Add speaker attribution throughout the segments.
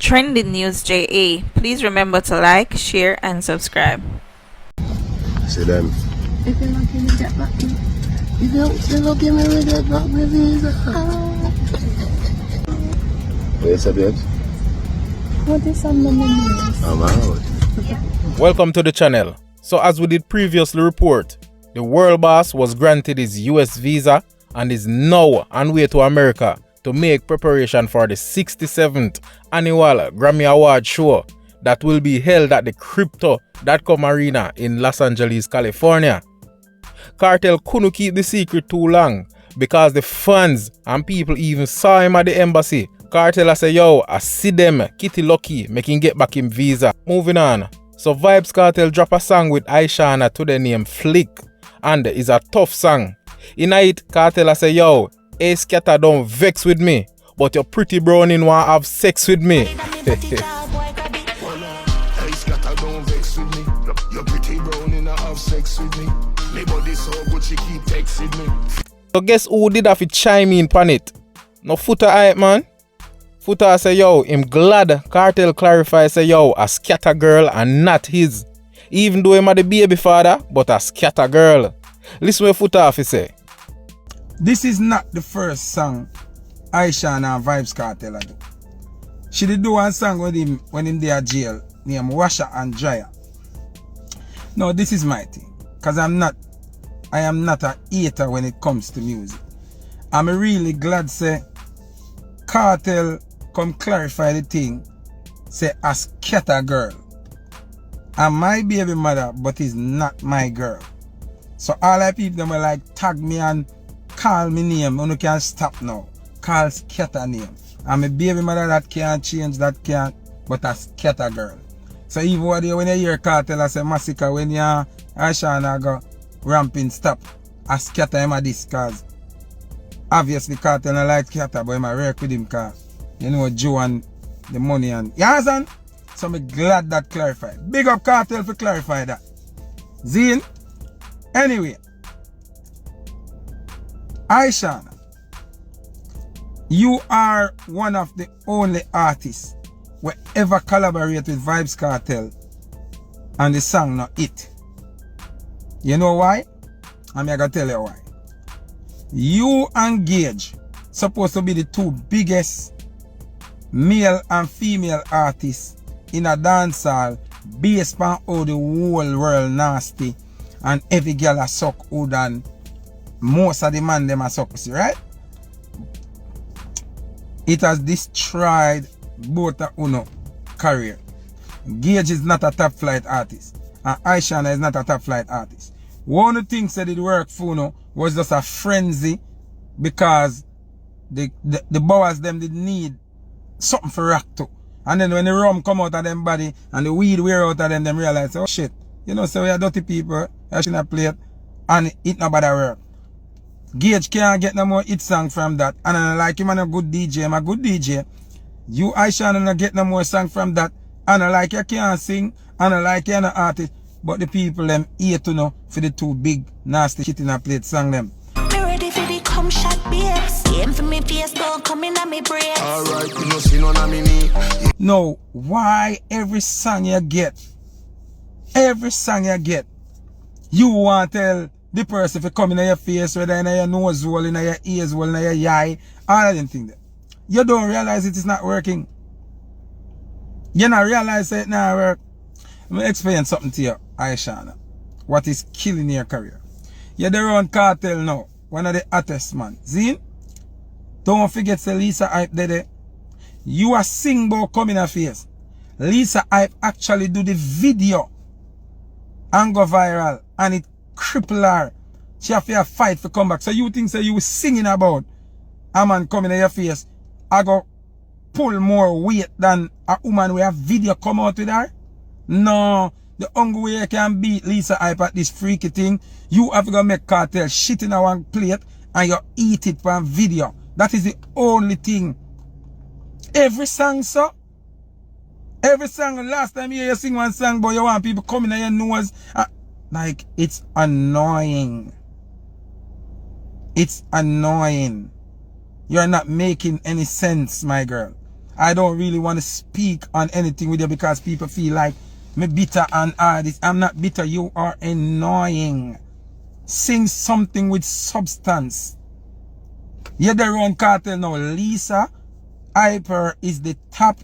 Speaker 1: Trending News JA. Please remember to like, share, and subscribe.
Speaker 2: See them.
Speaker 3: If you're not gonna get back in, if you're not gonna get back my visa.
Speaker 2: Where's the bed?
Speaker 3: What is on the news?
Speaker 2: I'm out.
Speaker 4: Welcome to the channel. So as we did previously report, the world boss was granted his US visa and is now on way to America to make preparation for the 67th annual Grammy Award show that will be held at the Crypto.com Arena in Los Angeles, California. Kartel couldn't keep the secret too long because the fans and people even saw him at the embassy. Kartel say, yo, I see them, Kitty Lucky, making get back him visa. Moving on. So Vybz Kartel drop a song with Ishawna to the name Flick, and it's a tough song. In it, Kartel say, yo, hey scatter, don't vex with me, but your pretty browning want have sex with me. So guess who did have to chime in pan it? No Foota hype, man. Foota say, yo, him glad Kartel clarify say, yo, a scatter girl and not his. Even though him a the baby father, but a scatter girl. Listen what Foota have to say.
Speaker 5: This is not the first song Ishawna and Vybz Kartel do. She did do one song with him when him there jail, named Washer and Dryer. No, this is my thing. Cause I am not a hater when it comes to music. I'm really glad say Kartel come clarify the thing, say a scatter girl. I'm my baby mother, but is not my girl. So all the people them will like tag me and call me name, you can stop now. Call scatter name. I'm a baby mother that can't change, that can't, but a scatter girl. So even when you hear Kartel say massacre, when you Ishawna go ramping stop, a scatter him a this cause obviously Kartel not like scatter, but him a work with him cause you know Joe and the money and you understand? So I'm glad that clarified. Big up Kartel for clarify that. Zine? Anyway, Ishawna, you are one of the only artists who ever collaborate with Vybz Kartel and the song not it. You know why? I'm gonna tell you why. You and Gage supposed to be the two biggest male and female artists in a dancehall based on how the whole world nasty and every girl a suck hood and most of the man them a suck pussy, right? It has destroyed both of Uno career. Gage is not a top flight artist and Ishawna is not a top flight artist. One of the things that did work for Uno was just a frenzy because the bowers them did need something for rock to. And then when the rum come out of them body and the weed wear out of them, them realize, oh shit, you know, so we are dirty people, I shouldn't play it, and it nobody work. Gage can't get no more hit song from that, and I like him and a good DJ, I'm a good DJ. You Ishawna not get no more song from that, and I like you can't sing, and I like you an artist, but the people them here to know for the two big nasty shit in a plate song them.
Speaker 6: Me ready for the come shot babes. Aim for me face, don't come in on me brains.
Speaker 2: Alright, you know, see none of me knee.
Speaker 5: No, why every song you get, you want to tell the person if you come in your face, whether in your nose hole, in your ears hole, in your eye, all of them things. You don't realize it is not working. You not realize it not work. Let me explain something to you, Ishawna. What is killing your career? You're the run Kartel now, one of the hottest man. See? Don't forget say Lisa Hype there. You are sing about coming a face. Lisa Hype actually do the video and go viral and it cripple her. She have to fight for come back. So you think say you singing about a man coming in your face, I go pull more weight than a woman who have video come out with her? No. The only way you can beat Lisa Hype at this freaky thing, you have to go make Kartel shit in a one plate and you eat it for a video. That is the only thing. Every song, so. Every song, last time you sing one song, but you want people coming on your nose. Like, it's annoying. It's annoying. You're not making any sense, my girl. I don't really want to speak on anything with you because people feel like me bitter and this. I'm not bitter. You are annoying. Sing something with substance. You're the wrong Kartel now. Lisa Hyper is the top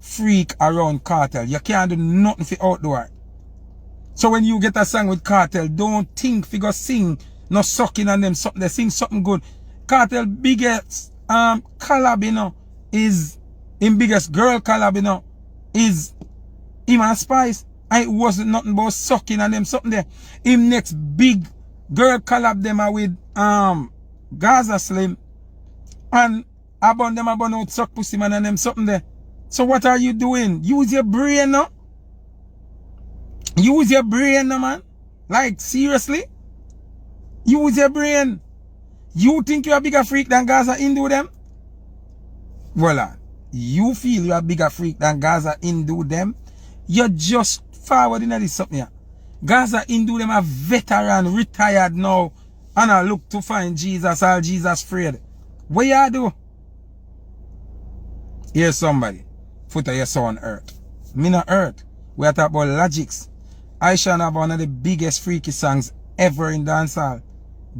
Speaker 5: freak around Kartel. You can't do nothing for outdoor. So when you get a song with Kartel, don't think figure sing no sucking on them something. They sing something good. Kartel biggest collab, you know, is him biggest girl collab, you know, is him and Spice. And it wasn't nothing but sucking on them something there. Him next big girl collab them are with Gaza Slim. And about them about out suck pussy man and them something there. So what are you doing? Use your brain now. Use your brain now, man. Like seriously? Use your brain. You think you're a bigger freak than Gaza Hindu them? Voila. You feel you're a bigger freak than Gaza Hindu them? You're just forward in this something here. Gaza Hindu them are veteran, retired now, and I look to find Jesus or Jesus afraid. What you do? Here's somebody. Foota, you're so on earth. Me not earth. We are talking about Logics. Ishawna have one of the biggest freaky songs ever in dancehall.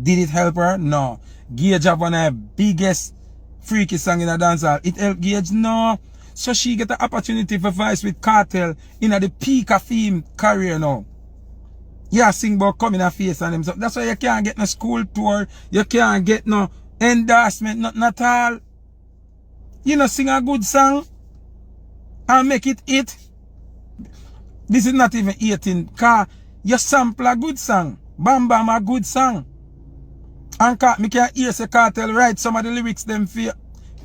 Speaker 5: Did it help her? No. Gage have one of the biggest freaky song in a dancehall. It helped Gage? No. So she get the opportunity for voice with Kartel in the peak of fame career now. Yeah, sing about coming a face and them. So that's why you can't get no school tour. You can't get no endorsement, nothing at all. You know, sing a good song and make it hit. This is not even 18. Cause you sample a good song. Bam Bam a good song. And me can hear say Kartel write some of the lyrics them for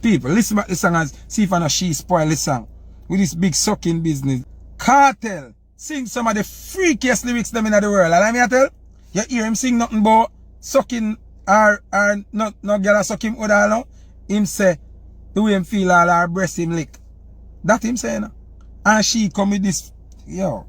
Speaker 5: people. Listen back to the song and see if I know she spoil the song. With this big sucking business. Kartel sing some of the freakiest lyrics them in the world. And I tell you hear him sing nothing but sucking or no girl suck him out all. Him say the way him feel all her breast him lick. That him saying. And she come with this, yo.